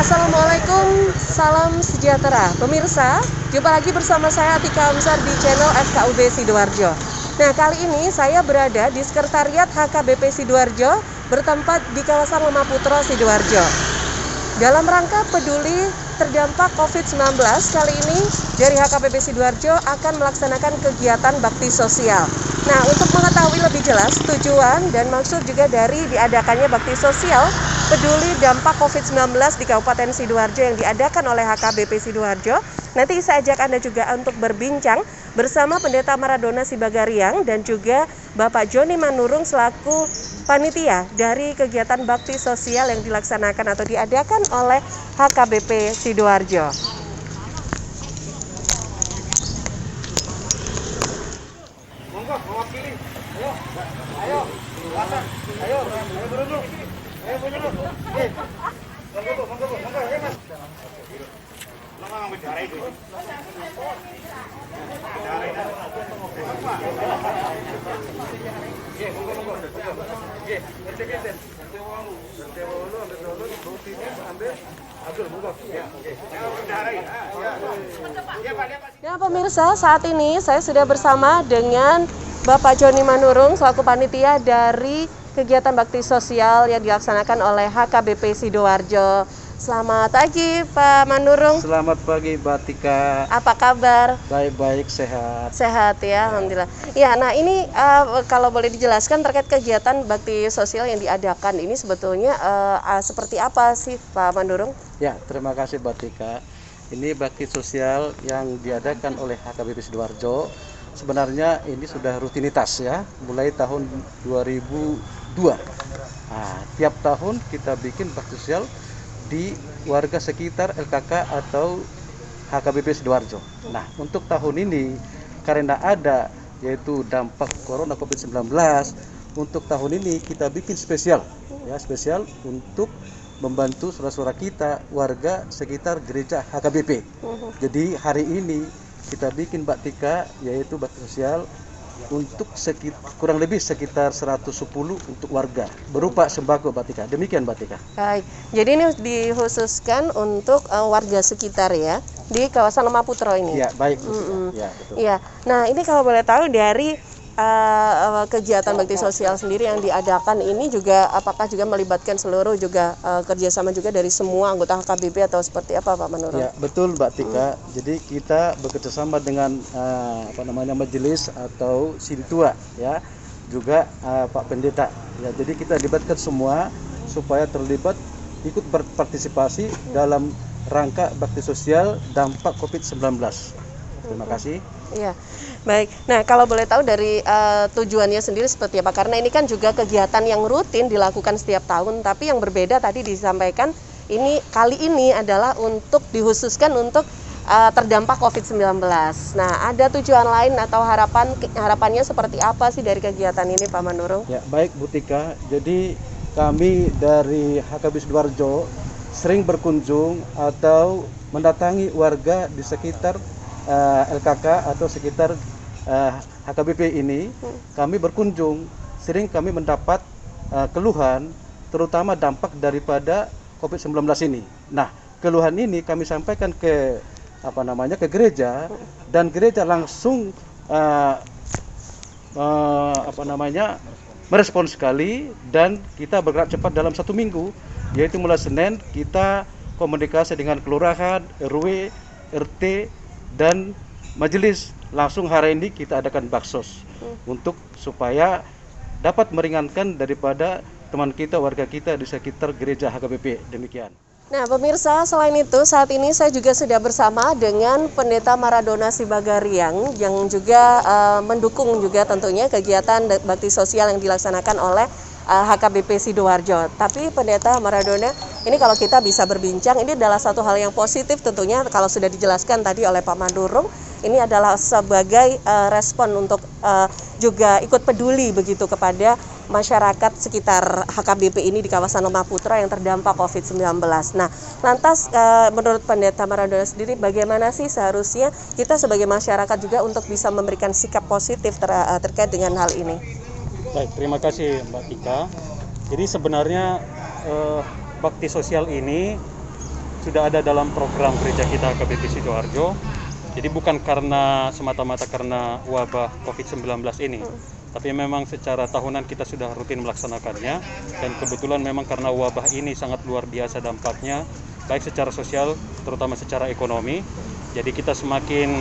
Assalamualaikum, salam sejahtera. Pemirsa, jumpa lagi bersama saya Atika Amsar di channel FKUB Sidoarjo. Nah, kali ini saya berada di Sekretariat HKBP Sidoarjo bertempat di kawasan Lemah Sidoarjo. Dalam rangka peduli terdampak COVID-19, kali ini dari HKBP Sidoarjo akan melaksanakan kegiatan bakti sosial. Nah, untuk mengetahui lebih jelas tujuan dan maksud juga dari diadakannya bakti sosial peduli dampak COVID-19 di Kabupaten Sidoarjo yang diadakan oleh HKBP Sidoarjo, nanti saya ajak Anda juga untuk berbincang bersama Pendeta Maradona Sibagariang dan juga Bapak Joni Manurung selaku panitia dari kegiatan bakti sosial yang dilaksanakan atau diadakan oleh HKBP Sidoarjo. Monggo mewakili. Ayo. Ayo berundung. Ayo berundung. Monggo, ayo Mas. Lama bicara itu. Nah, pemirsa, saat ini saya sudah bersama dengan Bapak Joni Manurung selaku panitia dari kegiatan bakti sosial yang dilaksanakan oleh HKBP Sidoarjo. Selamat pagi Pak Manurung. Selamat pagi Mbak Tika. Apa kabar? Baik-baik, sehat. Sehat ya, alhamdulillah. Ya, nah ini kalau boleh dijelaskan terkait kegiatan bakti sosial yang diadakan ini sebetulnya seperti apa sih Pak Manurung? Ya, terima kasih Mbak Tika. Ini bakti sosial yang diadakan oleh HKBP Sidoarjo. Sebenarnya ini sudah rutinitas ya, mulai tahun 2002. Nah, tiap tahun kita bikin bakti sosial di warga sekitar LKK atau HKBP Sidoarjo. Nah, untuk tahun ini karena ada yaitu dampak corona COVID-19, untuk tahun ini kita bikin spesial ya, spesial untuk membantu saudara-saudara kita warga sekitar gereja HKBP. Jadi hari ini kita bikin Mbak Tika yaitu bakti sosial untuk kurang lebih sekitar 110 untuk warga berupa sembako Mbak Tika. Demikian Mbak Tika. Baik, jadi ini dikhususkan untuk warga sekitar ya di kawasan Lemah Putro ini. Ya, baik. Ya, betul. Iya. Nah, ini kalau boleh tahu dari kegiatan bakti sosial sendiri yang diadakan ini juga apakah juga melibatkan seluruh juga kerjasama juga dari semua anggota HKBP atau seperti apa Pak Manurung? Ya, betul Mbak Tika. Jadi kita bekerjasama dengan majelis atau sintua ya, juga Pak Pendeta. Ya, jadi kita libatkan semua supaya terlibat ikut berpartisipasi dalam rangka bakti sosial dampak COVID-19. Terima kasih. Iya, baik. Nah, kalau boleh tahu dari tujuannya sendiri seperti apa? Karena ini kan juga kegiatan yang rutin dilakukan setiap tahun, tapi yang berbeda tadi disampaikan ini kali ini adalah untuk dikhususkan untuk terdampak COVID-19. Nah, ada tujuan lain atau harapannya seperti apa sih dari kegiatan ini Pak Manurung? Ya, baik Bu Tika. Jadi kami dari HKBP Sidoarjo sering berkunjung atau mendatangi warga di sekitar LKK atau sekitar HKBP ini. Kami berkunjung, sering kami mendapat keluhan terutama dampak daripada COVID-19 ini. Nah, keluhan ini kami sampaikan ke gereja, dan gereja langsung merespon sekali, dan kita bergerak cepat dalam 1 minggu, yaitu mulai Senin kita komunikasi dengan kelurahan, RW, RT dan majelis. Langsung hari ini kita adakan baksos untuk supaya dapat meringankan daripada teman kita, warga kita di sekitar gereja HKBP. Demikian. Nah, pemirsa, selain itu saat ini saya juga sudah bersama dengan Pendeta Maradona Sibagariang yang juga mendukung juga tentunya kegiatan bakti sosial yang dilaksanakan oleh HKBP Sidoarjo. Tapi Pendeta Maradona, ini kalau kita bisa berbincang, ini adalah satu hal yang positif tentunya kalau sudah dijelaskan tadi oleh Pak Manurung. Ini adalah sebagai respon untuk juga ikut peduli begitu kepada masyarakat sekitar HKBP ini di kawasan Lemah Putra yang terdampak COVID-19. Nah, lantas menurut Pendeta Maradona sendiri bagaimana sih seharusnya kita sebagai masyarakat juga untuk bisa memberikan sikap positif terkait dengan hal ini? Baik, terima kasih Mbak Tika. Jadi sebenarnya bakti sosial ini sudah ada dalam program gereja kita HKBP Sidoarjo. Jadi bukan karena semata-mata karena wabah COVID-19 ini, tapi memang secara tahunan kita sudah rutin melaksanakannya, dan kebetulan memang karena wabah ini sangat luar biasa dampaknya, baik secara sosial terutama secara ekonomi. Jadi kita semakin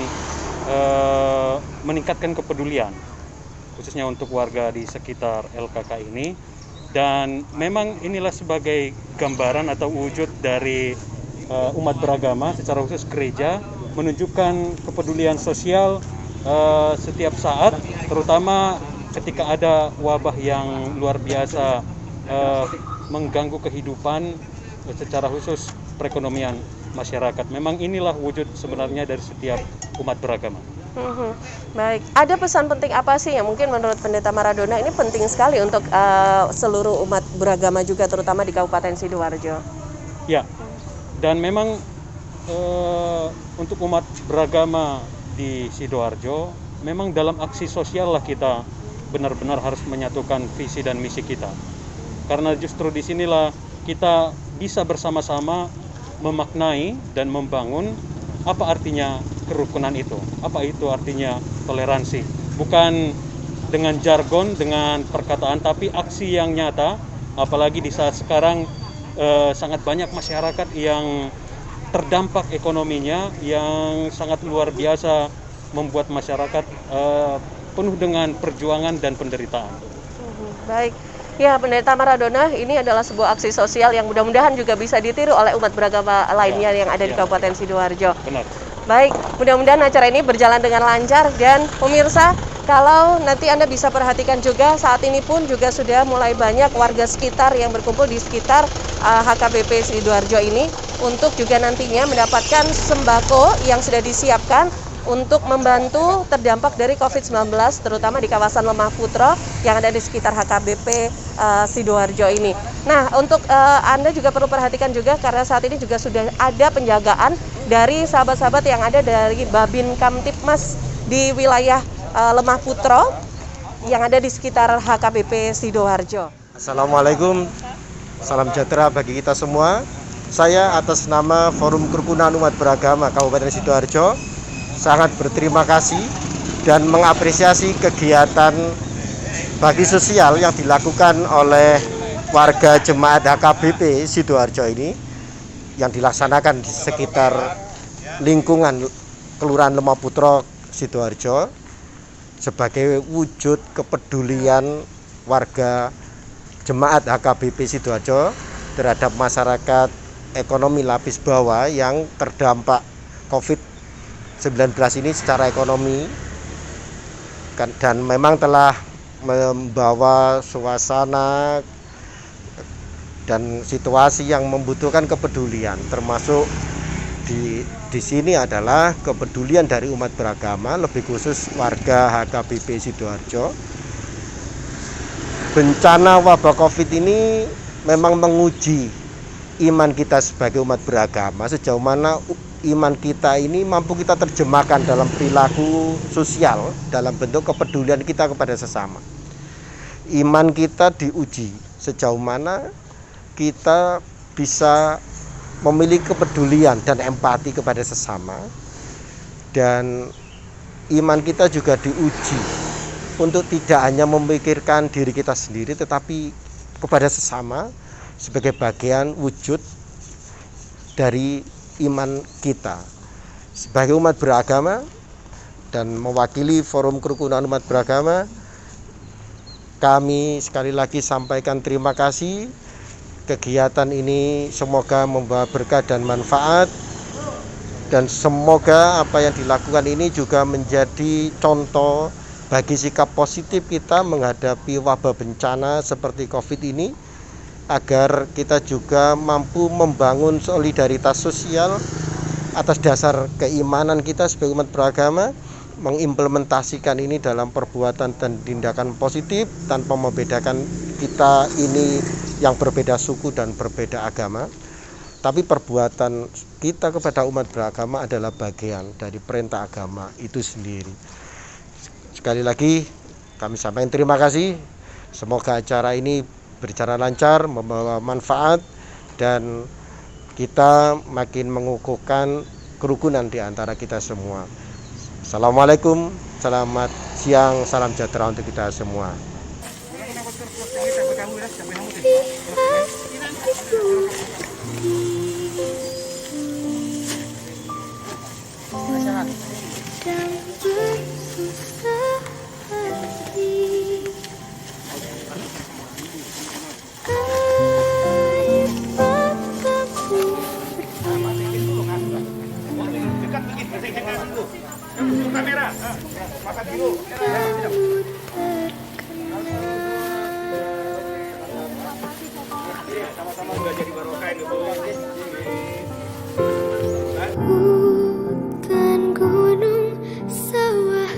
meningkatkan kepedulian khususnya untuk warga di sekitar LKK ini, dan memang inilah sebagai gambaran atau wujud dari umat beragama, secara khusus gereja, menunjukkan kepedulian sosial setiap saat, terutama ketika ada wabah yang luar biasa mengganggu kehidupan, secara khusus perekonomian masyarakat. Memang inilah wujud sebenarnya dari setiap umat beragama. Baik, ada pesan penting apa sih yang mungkin menurut Pendeta Maradona ini penting sekali untuk seluruh umat beragama juga, terutama di Kabupaten Sidoarjo? Ya, dan memang untuk umat beragama di Sidoarjo, memang dalam aksi sosial lah kita benar-benar harus menyatukan visi dan misi kita. Karena justru disinilah kita bisa bersama-sama memaknai dan membangun apa artinya kerukunan itu, apa itu artinya toleransi. Bukan dengan jargon, dengan perkataan, tapi aksi yang nyata, apalagi di saat sekarang sangat banyak masyarakat yang terdampak ekonominya, yang sangat luar biasa, membuat masyarakat penuh dengan perjuangan dan penderitaan. Baik, ya Pendeta Maradona, ini adalah sebuah aksi sosial yang mudah-mudahan juga bisa ditiru oleh umat beragama lainnya yang ada di Kabupaten Sidoarjo. Benar. Baik, mudah-mudahan acara ini berjalan dengan lancar, dan pemirsa, kalau nanti Anda bisa perhatikan juga, saat ini pun juga sudah mulai banyak warga sekitar yang berkumpul di sekitar HKBP Sidoarjo ini untuk juga nantinya mendapatkan sembako yang sudah disiapkan untuk membantu terdampak dari COVID-19, terutama di kawasan Lemah Putra yang ada di sekitar HKBP Sidoarjo ini. Nah, untuk Anda juga perlu perhatikan juga, karena saat ini juga sudah ada penjagaan dari sahabat-sahabat yang ada dari Babin Kamtipmas di wilayah Lemah Putra yang ada di sekitar HKBP Sidoarjo. Assalamualaikum, salam sejahtera bagi kita semua. Saya atas nama Forum Kerukunan Umat Beragama Kabupaten Sidoarjo sangat berterima kasih dan mengapresiasi kegiatan bakti sosial yang dilakukan oleh warga jemaat HKBP Sidoarjo ini, yang dilaksanakan di sekitar lingkungan Kelurahan Lemah Putra Sidoarjo sebagai wujud kepedulian warga jemaat HKBP Sidoarjo terhadap masyarakat ekonomi lapis bawah yang terdampak COVID-19 ini secara ekonomi, dan memang telah membawa suasana dan situasi yang membutuhkan kepedulian, termasuk di sini adalah kepedulian dari umat beragama, lebih khusus warga HKBP Sidoarjo. Bencana wabah COVID ini memang menguji iman kita sebagai umat beragama, sejauh mana iman kita ini mampu kita terjemahkan dalam perilaku sosial, dalam bentuk kepedulian kita kepada sesama. Iman kita diuji sejauh mana kita bisa memiliki kepedulian dan empati kepada sesama, dan iman kita juga diuji untuk tidak hanya memikirkan diri kita sendiri, tetapi kepada sesama sebagai bagian wujud dari iman kita sebagai umat beragama. Dan mewakili Forum Kerukunan Umat Beragama, kami sekali lagi sampaikan terima kasih. Kegiatan ini semoga membawa berkah dan manfaat, dan semoga apa yang dilakukan ini juga menjadi contoh bagi sikap positif kita menghadapi wabah bencana seperti COVID ini, agar kita juga mampu membangun solidaritas sosial atas dasar keimanan kita sebagai umat beragama, mengimplementasikan ini dalam perbuatan dan tindakan positif tanpa membedakan kita ini yang berbeda suku dan berbeda agama, tapi perbuatan kita kepada umat beragama adalah bagian dari perintah agama itu sendiri. Sekali lagi kami sampaikan terima kasih. Semoga acara ini berjalan lancar, membawa manfaat, dan kita makin mengukuhkan kerukunan di antara kita semua. Assalamualaikum, selamat siang, salam sejahtera untuk kita semua. Hutan, gunung, sawah,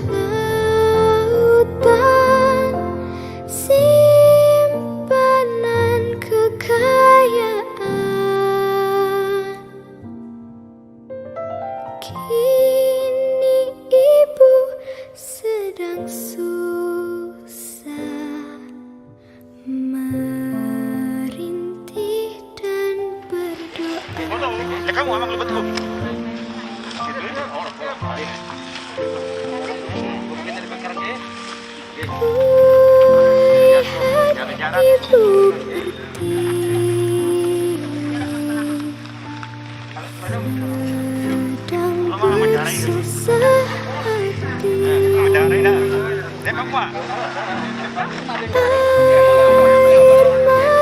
lautan, simpanan kekayaan. Kini ibu sedang susah, merintih dan berdoa. Lihat ibu sedang bersusah hati. Air matamu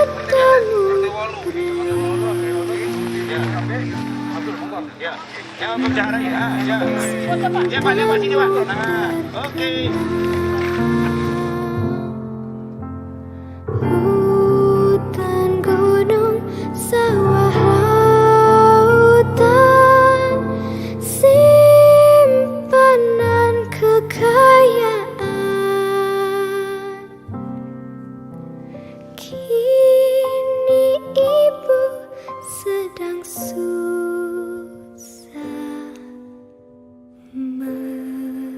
hutan, gunung, sawah, lautan, simpanan kekayaan. Kini ibu sedang susah, merintih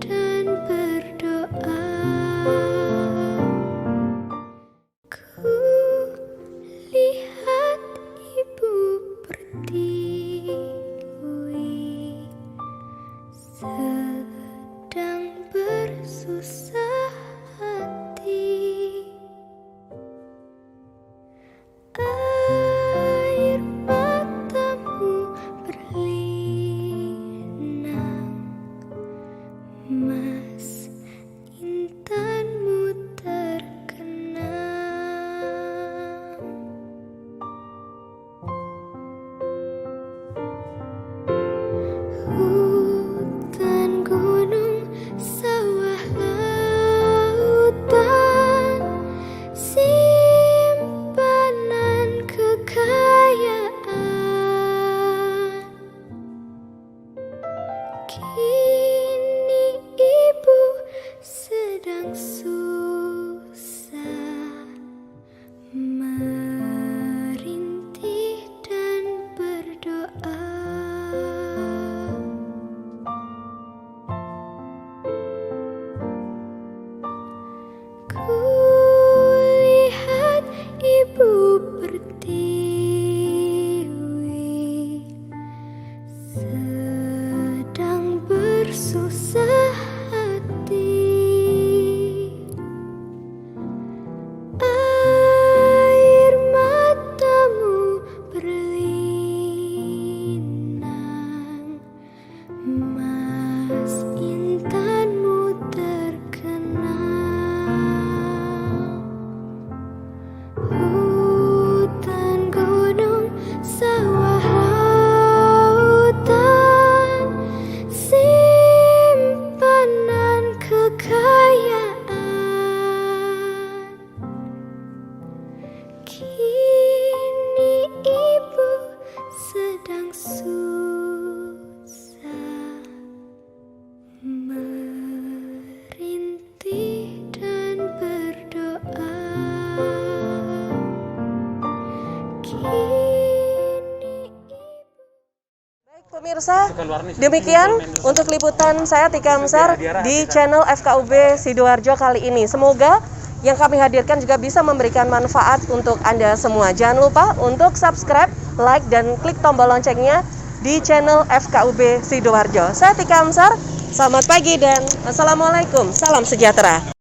dan berdoa. Ku lihat ibu pertiwi sedang bersusah hati. Air matamu berlinang, mas intanmu terkenang. Hutan, gunung, sawah, lautan, simpanan kekayaan. Kini ibu sedang susah, merintih dan berdoa. Ku lihat ibu pertiwi sedang bersusah hati. Air matamu berlinang, mas intanmu terkenang. Hutan, gunung, sawah, lautan, simpanan kekayaan. Kini ibu sedang susah, merintih dan berdoa. Kini Baik pemirsa, demikian untuk liputan saya Tika Amsar di channel FKUB Sidoarjo kali ini. Semoga yang kami hadirkan juga bisa memberikan manfaat untuk Anda semua. Jangan lupa untuk subscribe, like, dan klik tombol loncengnya di channel FKUB Sidoarjo. Saya Tika Amsar, selamat pagi dan Assalamualaikum, salam sejahtera.